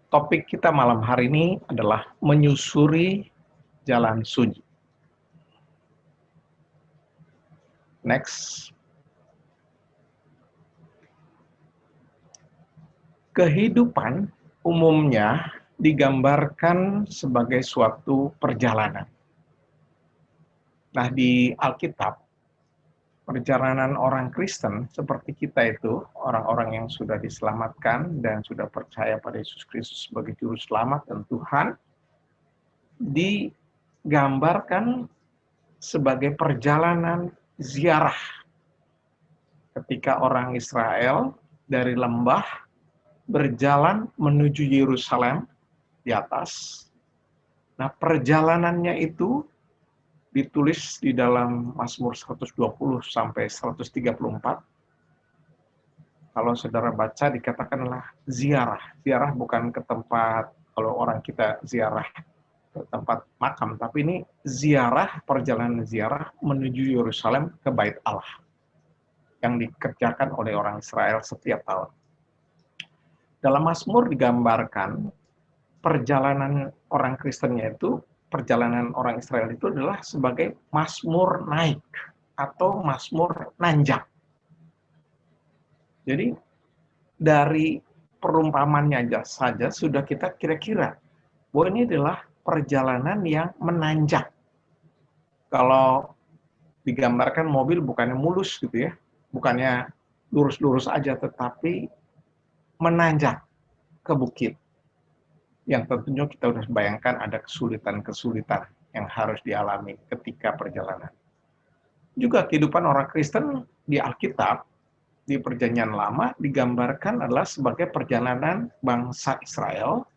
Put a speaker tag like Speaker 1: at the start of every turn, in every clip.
Speaker 1: Topik kita malam hari ini adalah menyusuri jalan sunyi. Next. Kehidupan umumnya digambarkan sebagai suatu perjalanan. Nah, di Alkitab, perjalanan orang Kristen seperti kita itu, orang-orang yang sudah diselamatkan dan sudah percaya pada Yesus Kristus sebagai juru selamat dan Tuhan, digambarkan sebagai perjalanan ziarah. Ketika orang Israel dari lembah berjalan menuju Yerusalem di atas. Nah, perjalanannya itu ditulis di dalam Mazmur 120 sampai 134. Kalau saudara baca dikatakanlah ziarah. Ziarah bukan ke tempat, kalau orang kita ziarah ke tempat makam, tapi ini ziarah, perjalanan ziarah menuju Yerusalem ke Bait Allah yang dikerjakan oleh orang Israel setiap tahun. Dalam Mazmur digambarkan perjalanan orang Kristennya itu, perjalanan orang Israel itu adalah sebagai Mazmur naik atau Mazmur nanjak. Jadi dari perumpamannya saja sudah kita kira-kira bahwa ini adalah perjalanan yang menanjak. Kalau digambarkan mobil bukannya mulus gitu ya, bukannya lurus-lurus aja, tetapi menanjak ke bukit. Yang tentunya kita harus bayangkan ada kesulitan-kesulitan yang harus dialami ketika perjalanan. Juga kehidupan orang Kristen di Alkitab, di Perjanjian Lama, digambarkan adalah sebagai perjalanan bangsa Israel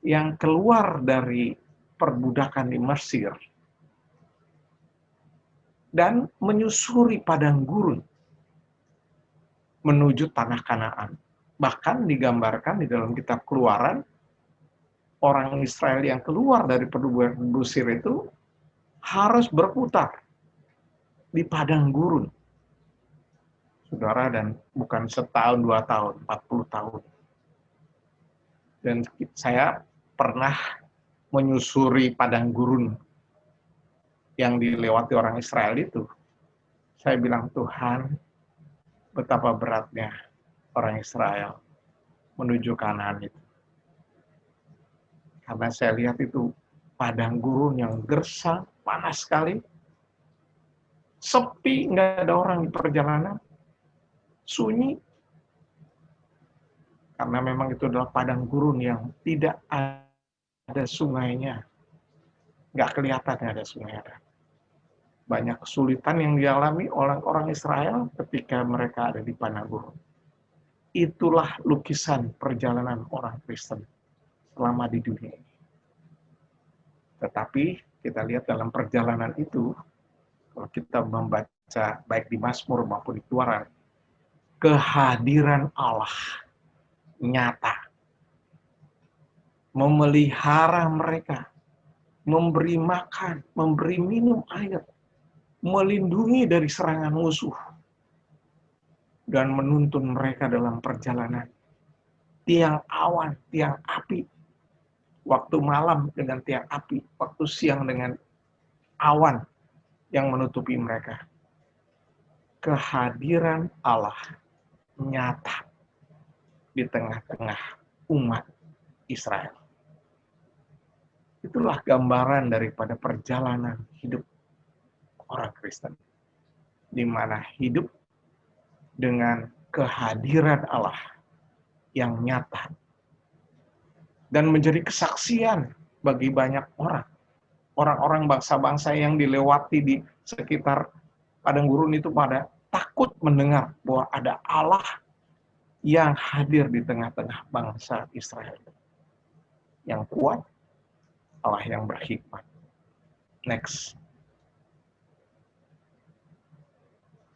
Speaker 1: yang keluar dari perbudakan di Mesir dan menyusuri padang gurun menuju tanah Kanaan. Bahkan digambarkan di dalam kitab Keluaran, orang Israel yang keluar dari perbudakan Mesir itu harus berputar di padang gurun. Saudara, dan bukan setahun, 2 tahun, 40 tahun. Dan saya pernah menyusuri padang gurun yang dilewati orang Israel itu. Saya bilang, Tuhan, betapa beratnya orang Israel menuju Kanaan itu. Karena saya lihat itu padang gurun yang gersang, panas sekali, sepi, nggak ada orang di perjalanan, sunyi. Karena memang itu adalah padang gurun yang tidak ada sungainya. Nggak kelihatan ada sungai. Banyak kesulitan yang dialami oleh orang Israel ketika mereka ada di padang gurun. Itulah lukisan perjalanan orang Kristen selama di dunia ini. Tetapi kita lihat dalam perjalanan itu, kalau kita membaca baik di Mazmur maupun di Keluaran, kehadiran Allah nyata, memelihara mereka, memberi makan, memberi minum air, melindungi dari serangan musuh, dan menuntun mereka dalam perjalanan. Tiang awan, tiang api, waktu malam dengan tiang api, waktu siang dengan awan yang menutupi mereka. Kehadiran Allah nyata di tengah-tengah umat Israel. Itulah gambaran daripada perjalanan hidup orang Kristen, di mana hidup dengan kehadiran Allah yang nyata dan menjadi kesaksian bagi banyak orang. Orang-orang bangsa-bangsa yang dilewati di sekitar padang gurun itu pada takut mendengar bahwa ada Allah yang hadir di tengah-tengah bangsa Israel. Yang kuat, Allah yang berhikmat. Next.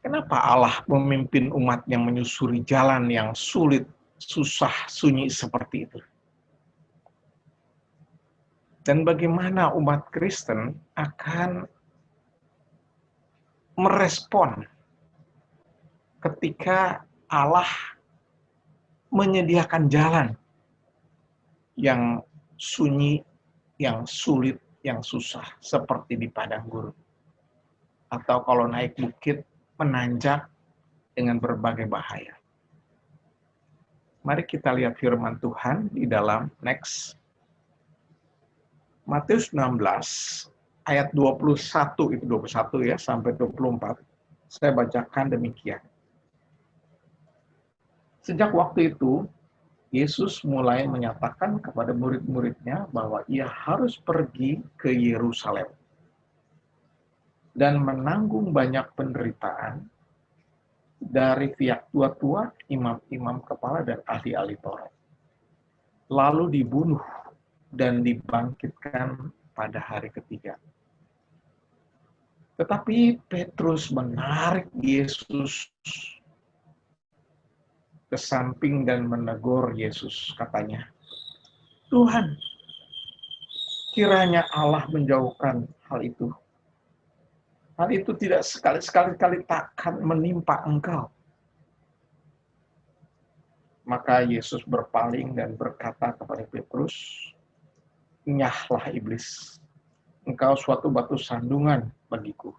Speaker 1: Kenapa Allah memimpin umatnya menyusuri jalan yang sulit, susah, sunyi seperti itu? Dan bagaimana umat Kristen akan merespon ketika Allah menyediakan jalan yang sunyi, yang sulit, yang susah, seperti di padang gurun. Atau kalau naik bukit, menanjak dengan berbagai bahaya. Mari kita lihat firman Tuhan di dalam next. Matius 16 ayat 21, itu 21 ya, sampai 24. Saya bacakan demikian. Sejak waktu itu, Yesus mulai menyatakan kepada murid-muridnya bahwa ia harus pergi ke Yerusalem dan menanggung banyak penderitaan dari pihak tua-tua, imam-imam kepala, dan ahli-ahli Taurat. Lalu dibunuh dan dibangkitkan pada hari ketiga. Tetapi Petrus menarik Yesus ke samping dan menegur Yesus, katanya, "Tuhan, kiranya Allah menjauhkan hal itu. Hal itu tidak sekali-kali takkan menimpa engkau." Maka Yesus berpaling dan berkata kepada Petrus, "Nyahlah iblis, engkau suatu batu sandungan bagiku.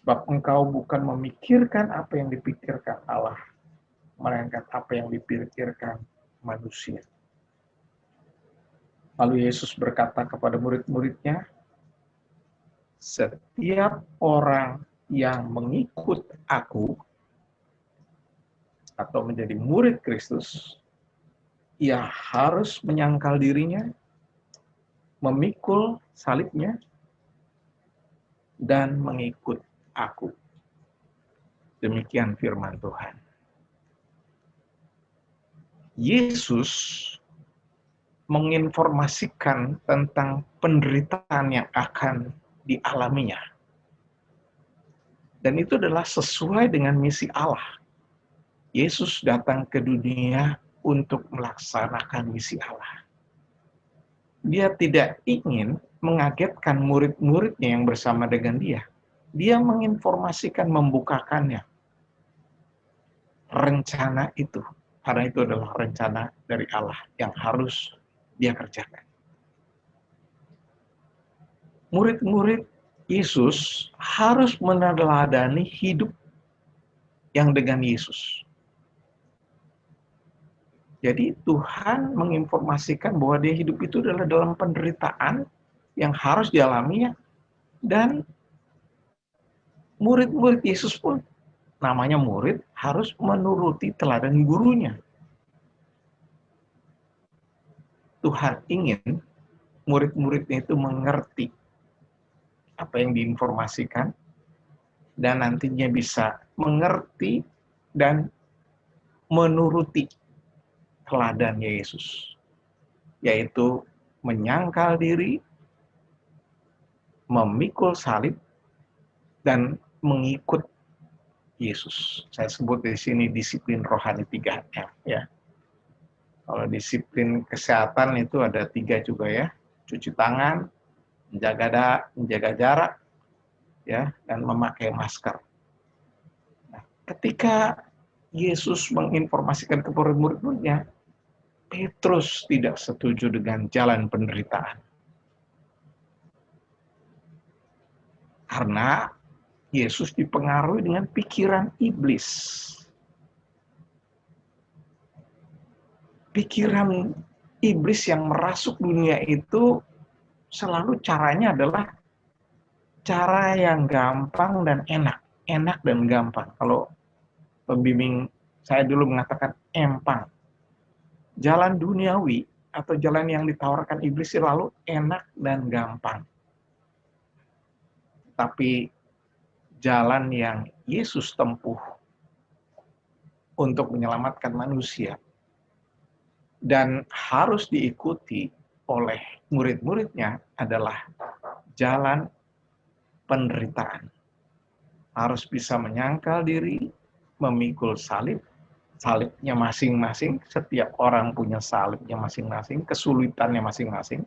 Speaker 1: Sebab engkau bukan memikirkan apa yang dipikirkan Allah, melainkan apa yang dipikirkan manusia." Lalu Yesus berkata kepada murid-muridnya, "Setiap orang yang mengikut aku atau menjadi murid Kristus, ia harus menyangkal dirinya, memikul salibnya, dan mengikut aku." Demikian firman Tuhan. Yesus menginformasikan tentang penderitaan yang akan dialaminya. Dan itu adalah sesuai dengan misi Allah. Yesus datang ke dunia untuk melaksanakan misi Allah. Dia tidak ingin mengagetkan murid-muridnya yang bersama dengan dia. Dia menginformasikan, membukakannya rencana itu. Karena itu adalah rencana dari Allah yang harus dia kerjakan. Murid-murid Yesus harus meneladani hidup yang dengan Yesus. Jadi Tuhan menginformasikan bahwa dia hidup itu adalah dalam penderitaan yang harus dialaminya. Dan murid-murid Yesus pun, namanya murid, harus menuruti teladan gurunya. Tuhan ingin murid-muridnya itu mengerti apa yang diinformasikan, dan nantinya bisa mengerti dan menuruti teladannya Yesus, yaitu menyangkal diri, memikul salib, dan mengikut Yesus. Saya sebut di sini disiplin rohani 3M ya. Kalau disiplin kesehatan itu ada 3 juga ya. Cuci tangan, menjaga jarak, ya, dan memakai masker. Nah, ketika Yesus menginformasikan kepada murid-muridnya, Petrus tidak setuju dengan jalan penderitaan. Karena Yesus dipengaruhi dengan pikiran iblis. Pikiran iblis yang merasuk dunia itu selalu caranya adalah cara yang gampang dan enak. Enak dan gampang. Kalau pembimbing saya dulu mengatakan empang. Jalan duniawi atau jalan yang ditawarkan iblis selalu enak dan gampang. Tapi jalan yang Yesus tempuh untuk menyelamatkan manusia dan harus diikuti oleh murid-muridnya adalah jalan penderitaan. Harus bisa menyangkal diri, memikul salib, salibnya masing-masing, setiap orang punya salibnya masing-masing, kesulitannya masing-masing,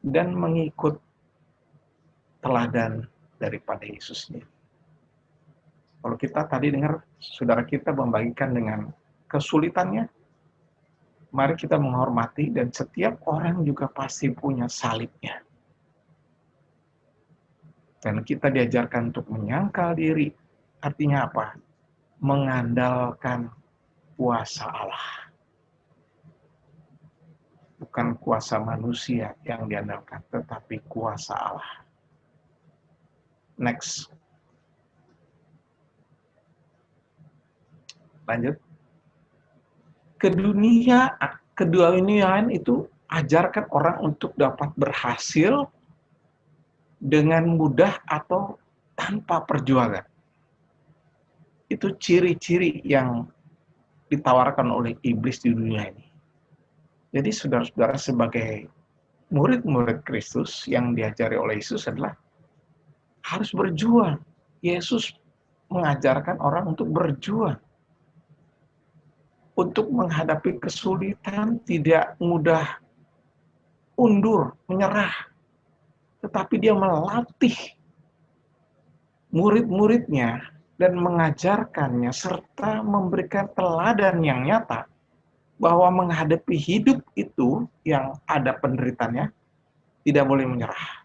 Speaker 1: dan mengikut teladan daripada Yesus sendiri. Kalau kita tadi dengar, saudara kita membagikan dengan kesulitannya, Mari kita menghormati dan setiap orang juga pasti punya salibnya. Dan kita diajarkan untuk menyangkal diri. Artinya apa? Mengandalkan kuasa Allah. Bukan kuasa manusia yang diandalkan, tetapi kuasa Allah. Next. Lanjut. Keduniaan itu ajarkan orang untuk dapat berhasil dengan mudah atau tanpa perjuangan. Itu ciri-ciri yang ditawarkan oleh iblis di dunia ini. Jadi saudara-saudara, sebagai murid-murid Kristus yang diajari oleh Yesus adalah harus berjuang. Yesus mengajarkan orang untuk berjuang. Untuk menghadapi kesulitan, tidak mudah undur, menyerah. Tetapi dia melatih murid-muridnya dan mengajarkannya serta memberikan teladan yang nyata bahwa menghadapi hidup itu yang ada penderitaannya tidak boleh menyerah.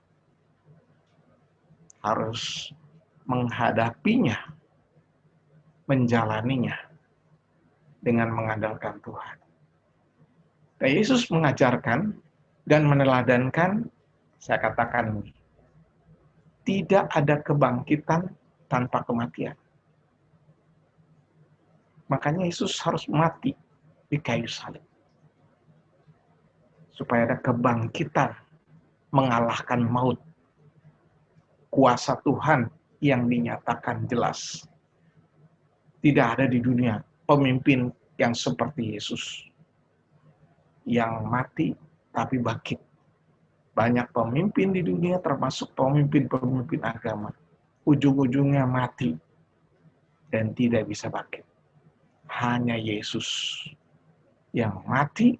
Speaker 1: Harus menghadapinya, menjalaninya dengan mengandalkan Tuhan. Dan Yesus mengajarkan dan meneladankan, saya katakan, tidak ada kebangkitan tanpa kematian. Makanya Yesus harus mati di kayu salib. Supaya ada kebangkitan mengalahkan maut. Kuasa Tuhan yang dinyatakan jelas. Tidak ada di dunia pemimpin yang seperti Yesus. Yang mati tapi bangkit. Banyak pemimpin di dunia termasuk pemimpin-pemimpin agama. Ujung-ujungnya mati dan tidak bisa bangkit. Hanya Yesus yang mati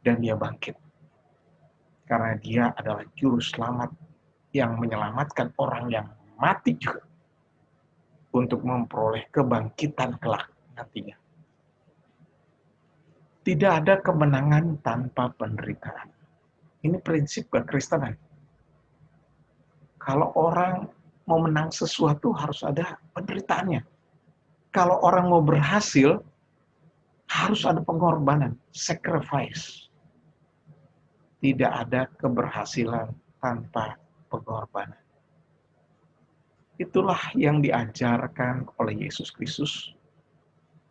Speaker 1: dan dia bangkit. Karena dia adalah juru selamat yang menyelamatkan orang yang mati juga untuk memperoleh kebangkitan kelak nantinya. Tidak ada kemenangan tanpa penderitaan. Ini prinsip kekristenan. Kalau orang mau menang sesuatu harus ada penderitaannya. Kalau orang mau berhasil harus ada pengorbanan, sacrifice. Tidak ada keberhasilan tanpa pengorbanan. Itulah yang diajarkan oleh Yesus Kristus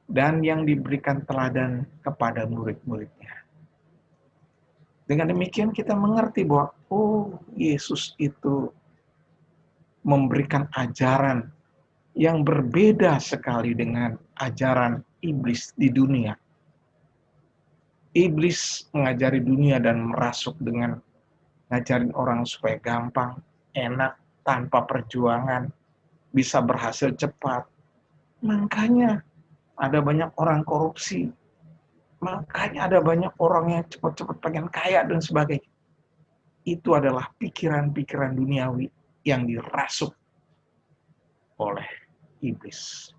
Speaker 1: dan yang diberikan teladan kepada murid-muridnya. Dengan demikian kita mengerti bahwa Yesus itu memberikan ajaran yang berbeda sekali dengan ajaran iblis di dunia. Iblis mengajari dunia dan merasuk dengan ngajarin orang supaya gampang, enak, tanpa perjuangan, bisa berhasil cepat. Makanya ada banyak orang korupsi. Makanya ada banyak orang yang cepat-cepat pengen kaya dan sebagainya. Itu adalah pikiran-pikiran duniawi yang dirasuk oleh iblis.